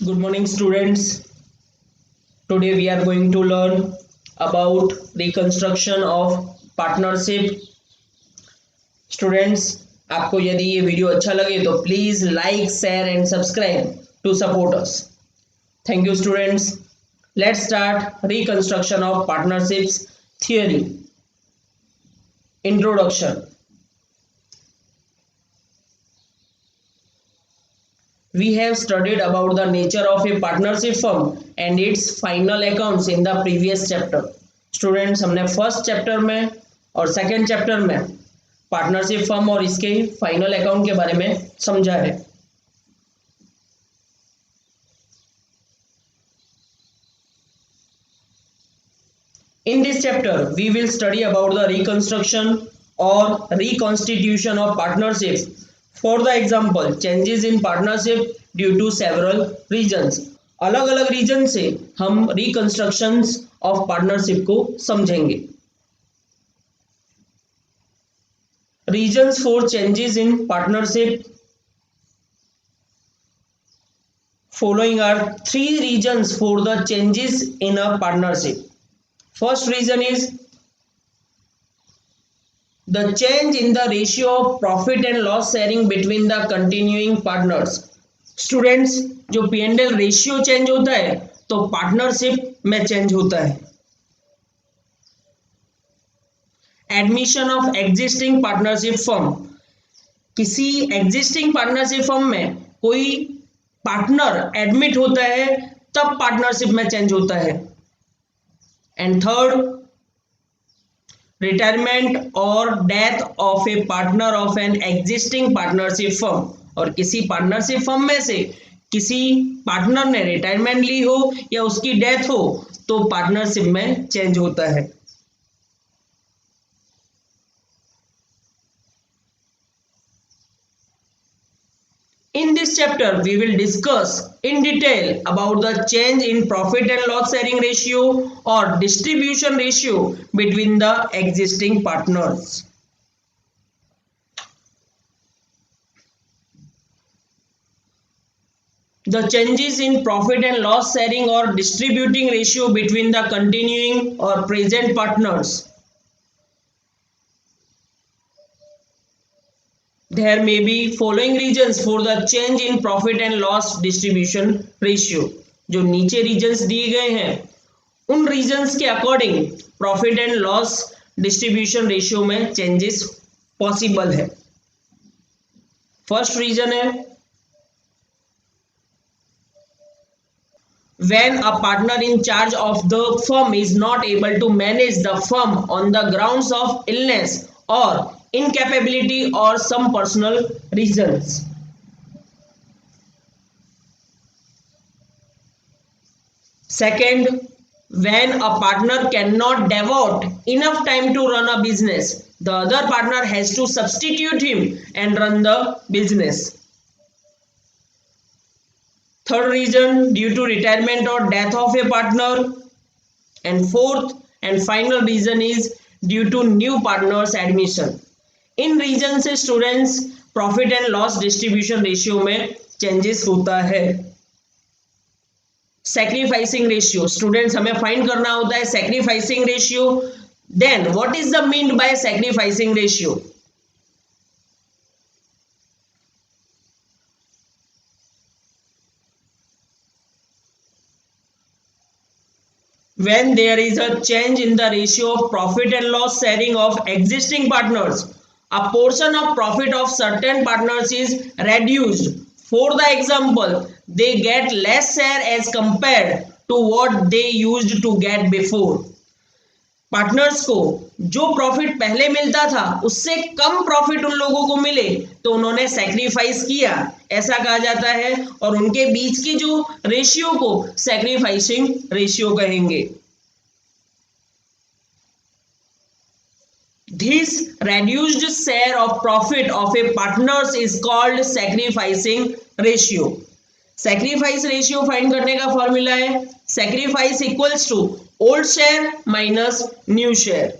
Good morning, students. Today we are going to learn about reconstruction of partnership. Students, आपको यदि ये video अच्छा लगे तो please like share and subscribe to support us. Thank you, students. Let's start reconstruction of partnerships theory. Introduction. We have studied about the nature of a partnership firm and its final accounts in the previous chapter. Students, हमने first chapter में और second chapter में partnership firm और इसके final account के बारे में समझा है. In this chapter, we will study about the reconstruction or reconstitution of partnerships. For the example, changes in partnership due to several reasons. अलग अलग रीजन से हम रिकंस्ट्रक्शंस ऑफ पार्टनरशिप को समझेंगे. Reasons for changes in partnership. Following are three reasons for the changes in a partnership. First reason is the change in the ratio of profit and loss sharing between the continuing partners. Students, जो P&L ratio change होता है तो partnership में change होता है. Admission of existing partnership firm. किसी existing partnership firm में कोई पार्टनर एडमिट होता है तब पार्टनरशिप में चेंज होता है. एंड थर्ड, रिटायरमेंट और death of A partner of an existing partnership firm. और किसी पार्टनरशिप फर्म में से किसी पार्टनर ने रिटायरमेंट ली हो या उसकी डेथ हो तो पार्टनरशिप में चेंज होता है. In this chapter, we will discuss in detail about the change in profit and loss sharing ratio or distribution ratio between the existing partners. The changes in profit and loss sharing or distributing ratio between the continuing or present partners. There may be following reasons for the change in profit and loss distribution ratio. जो नीचे regions दिए गए हैं उन regions के according profit and loss distribution ratio में changes possible है. First reason है when a partner in charge of the firm is not able to manage the firm on the grounds of illness or incapability or some personal reasons. Second, when a partner cannot devote enough time to run a business, the other partner has to substitute him and run the business. Third reason, due to retirement or death of a partner. And fourth and final reason is due to new partners admission. इन reason से students profit and loss distribution ratio में changes होता है. Sacrificing ratio. Students, हमें find करना होता है sacrificing ratio. Then what is the mean by sacrificing ratio? When there is a change in the ratio of profit and loss sharing of existing partners, a portion of profit of certain partners is reduced. For the example, they get less share as compared to what they used to get before. Partners को जो profit पहले मिलता था उससे कम profit उन लोगों को मिले तो उन्होंने सैक्रिफाइस किया, ऐसा कहा जाता है. और उनके बीच की जो रेशियो को सैक्रिफाइसिंग रेशियो कहेंगे. This reduced share of profit of a partners is called sacrificing ratio. Sacrifice ratio find करने का फॉर्मूला है sacrifice equals to old share minus new share.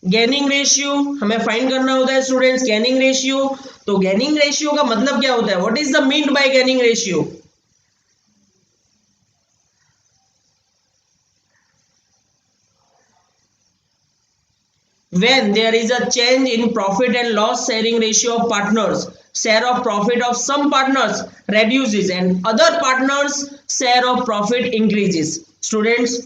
Gaining ratio हमें फाइंड करना होता है स्टूडेंट्स, गेनिंग रेशियो। तो gaining ratio का मतलब क्या होता है, what is the mean by gaining ratio? When there is a change in profit and loss sharing ratio of partners, share of profit of some partners reduces and other partners share of profit increases. Students,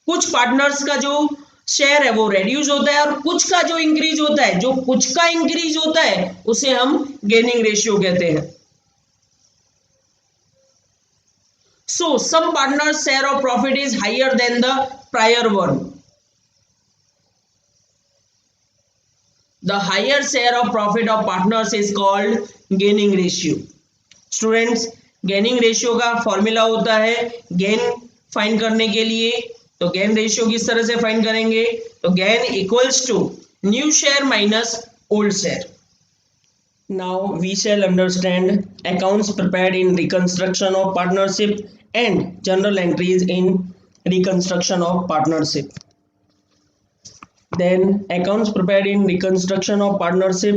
कुछ partners का जो share है वो reduce होता है और कुछ का जो इंक्रीज होता है, जो कुछ का इंक्रीज होता है उसे हम गेनिंग रेशियो कहते हैं. So some partners share of profit is higher than the prior one. The higher share of profit of partners is called gaining ratio. Students, gaining ratio का फॉर्मूला होता है गेन फाइंड करने के लिए. तो gain ratio किस तरह से फाइंड करेंगे, तो gain equals to new share minus old share. Now we shall understand accounts prepared in reconstruction of partnership and journal entries in reconstruction of partnership. Then accounts prepared in reconstruction of partnership,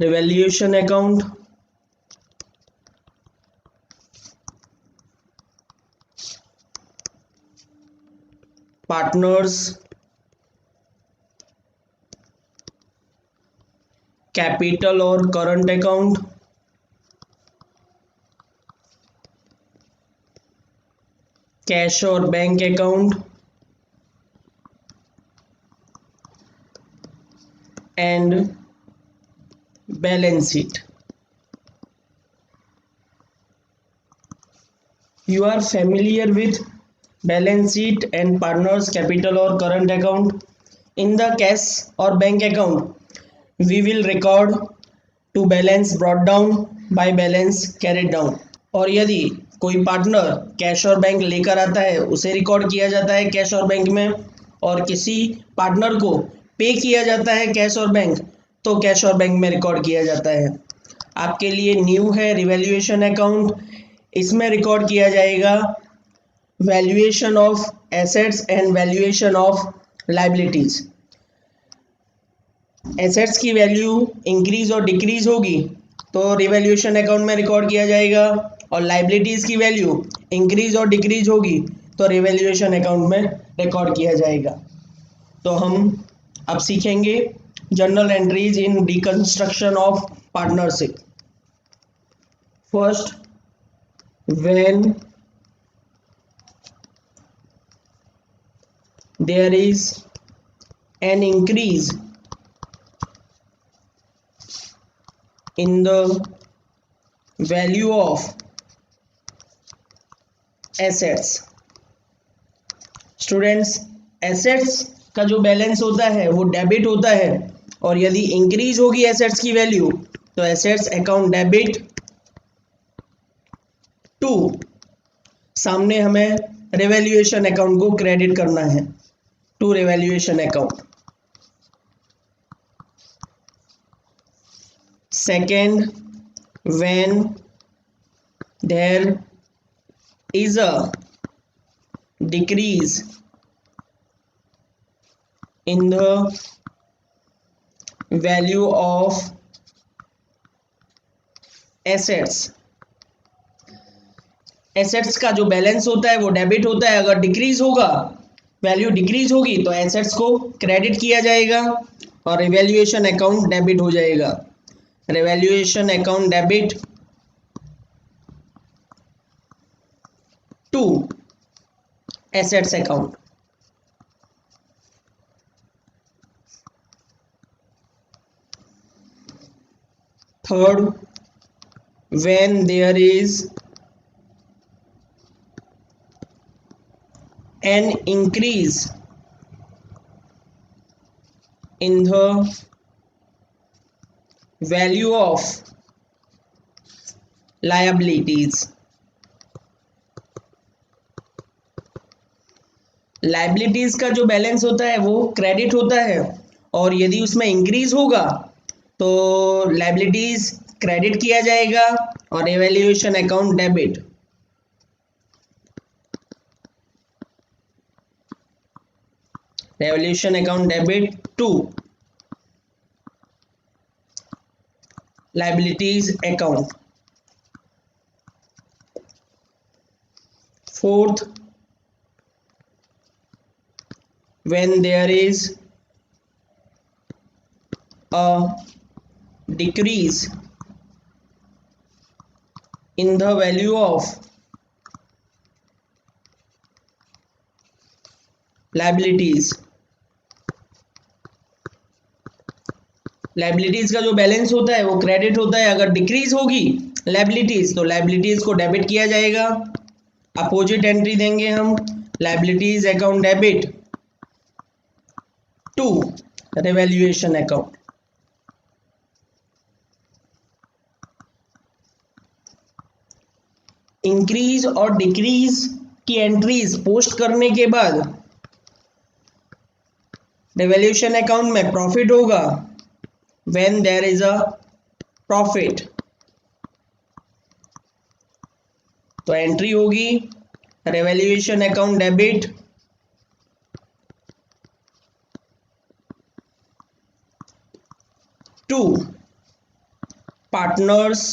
revaluation account, partners, capital और current account, cash और bank account and balance sheet. You are familiar with balance sheet and partners, capital or current account. In the cash or bank account, we will record to balance brought down by balance carried down. और यदि कोई partner cash और bank लेकर आता है उसे record किया जाता है कैश और बैंक में, और किसी पार्टनर को पे किया जाता है कैश और बैंक तो कैश और बैंक में रिकॉर्ड किया जाता है. आपके लिए न्यू है रिवैल्यूएशन अकाउंट. इसमें रिकॉर्ड किया जाएगा valuation of assets and valuation of liabilities. Assets की वैल्यू इंक्रीज और डिक्रीज होगी तो रिवैल्यूएशन अकाउंट में रिकॉर्ड किया जाएगा, और लायबिलिटीज की वैल्यू इंक्रीज और डिक्रीज होगी तो रिवैल्यूएशन अकाउंट में रिकॉर्ड किया जाएगा. तो हम अब सीखेंगे journal entries in reconstruction of partnership. First, when there is an increase in the value of assets. Students, assets का जो बैलेंस होता है वो डेबिट होता है, और यदि इंक्रीज होगी एसेट्स की वैल्यू तो एसेट्स अकाउंट डेबिट टू, सामने हमें रिवैल्यूएशन अकाउंट को क्रेडिट करना है to revaluation account. Second, when there is a decrease in the value of assets. Assets का जो बैलेंस होता है वो डेबिट होता है. अगर डिक्रीज होगा, वैल्यू डिक्रीज होगी तो एसेट्स को क्रेडिट किया जाएगा और रिवैल्यूएशन अकाउंट डेबिट हो जाएगा. Revaluation account debit to assets account. Third, when there is an increase in the value of liabilities. Liabilities का जो बैलेंस होता है वो क्रेडिट होता है, और यदि उसमें इंक्रीज होगा तो लायबिलिटीज क्रेडिट किया जाएगा और revaluation account debit. revaluation account debit. 2, liabilities account. 4th, when there is a decrease in the value of liabilities, liabilities का जो बैलेंस होता है वो क्रेडिट होता है, अगर डिक्रीज होगी लाइबिलिटीज तो लाइबिलिटीज को डेबिट किया जाएगा। अपोजिट एंट्री देंगे हम, liabilities account debit to revaluation account. Increase और डिक्रीज की एंट्रीज पोस्ट करने के बाद रिवैल्यूएशन अकाउंट में प्रॉफिट होगा when there is a profit, तो एंट्री होगी revaluation account debit to partners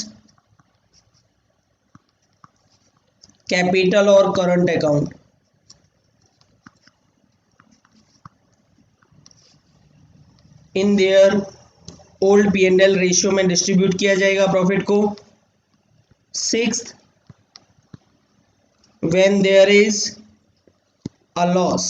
capital और current account. In their old P&L ratio में डिस्ट्रीब्यूट किया जाएगा प्रॉफिट को। 6th, when there is a loss,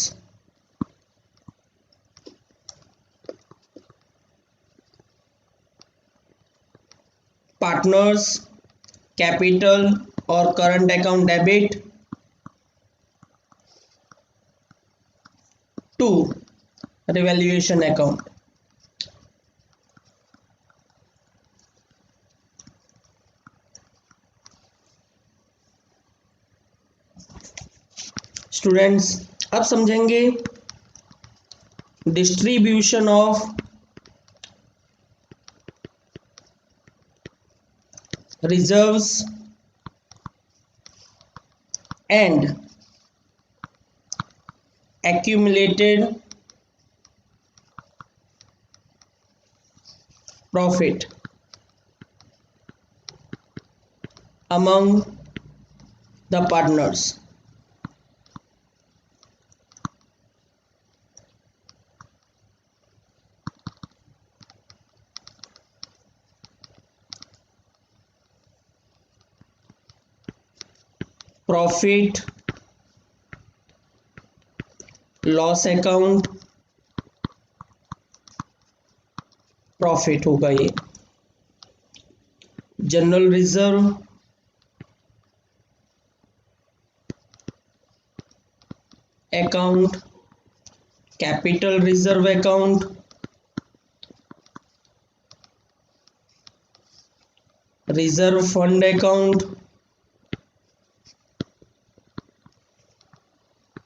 partners capital और current account debit to revaluation account. Students अब समझेंगे distribution of reserves and accumulated profit among the partners। Profit loss account profit होगा ये। General reserve account, capital reserve account, reserve fund account,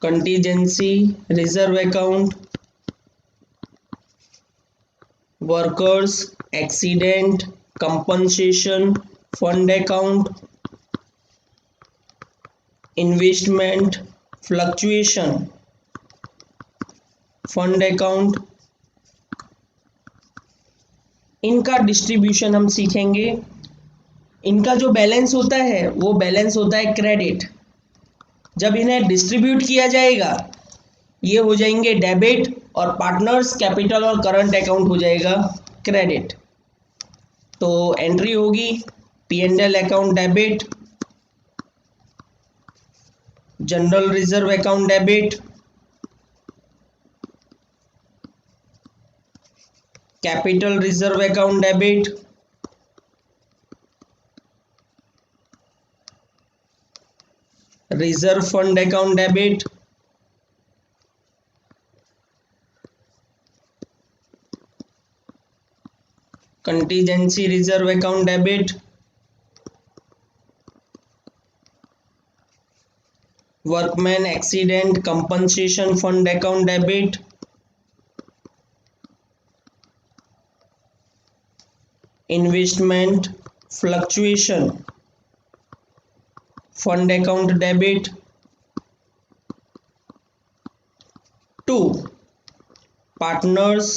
contingency reserve account, workers accident compensation fund account, investment fluctuation fund account. इनका distribution हम सीखेंगे। इनका जो balance होता है वो बैलेंस होता है क्रेडिट। जब इन्हें डिस्ट्रीब्यूट किया जाएगा ये हो जाएंगे डेबिट और पार्टनर्स कैपिटल और करंट अकाउंट हो जाएगा क्रेडिट। तो एंट्री होगी P&L account debit, general reserve account debit, capital reserve account debit, reserve fund account debit, contingency reserve account debit, workman accident compensation fund account debit, investment fluctuation fund account debit to partners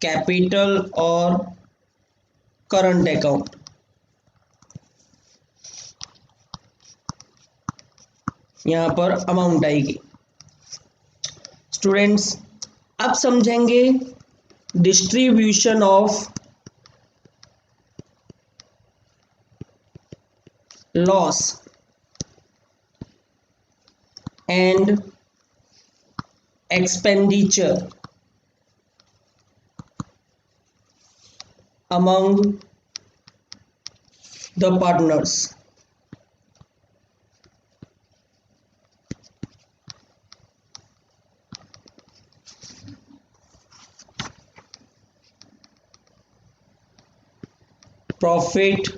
capital और current account. यहां पर amount आएगी। Students अब समझेंगे distribution of loss and expenditure among the partners। Profit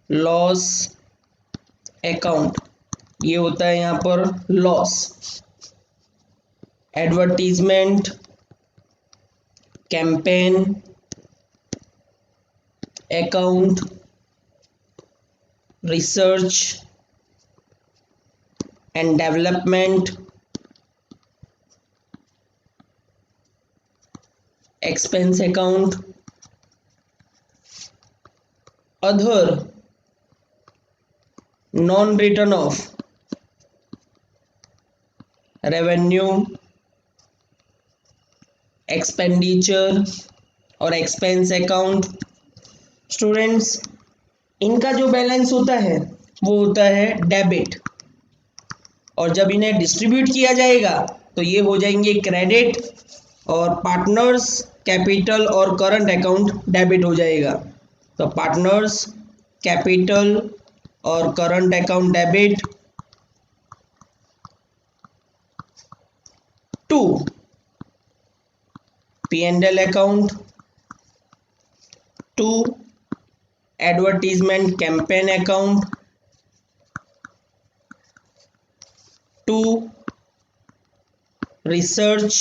loss account, ये होता है यहां पर loss. Advertisement campaign account, research and development, expense account, other non return of revenue, expenditure और एक्सपेंस अकाउंट। स्टूडेंट्स इनका जो बैलेंस होता है वो होता है डेबिट, और जब इन्हें डिस्ट्रीब्यूट किया जाएगा तो ये हो जाएंगे क्रेडिट, और पार्टनर्स कैपिटल और करंट अकाउंट डेबिट हो जाएगा। तो पार्टनर्स कैपिटल और current account debit to P&L account, to advertisement campaign account, to research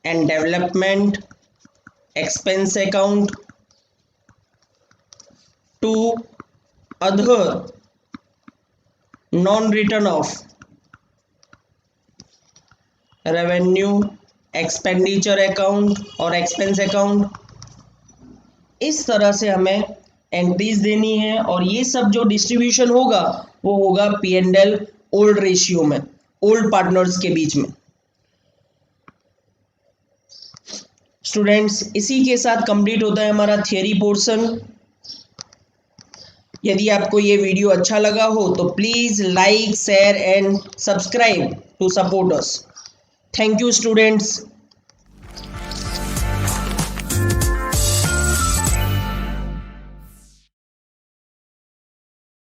and development expense account, to other non return of revenue, expenditure account और expense account. इस तरह से हमें entries देनी है, और ये सब जो डिस्ट्रीब्यूशन होगा वो होगा P&L ओल्ड रेशियो में, ओल्ड पार्टनर्स के बीच में। स्टूडेंट्स इसी के साथ कंप्लीट होता है हमारा थियरी पोर्शन। यदि आपको ये वीडियो अच्छा लगा हो तो please like share and subscribe to support us. Thank you students.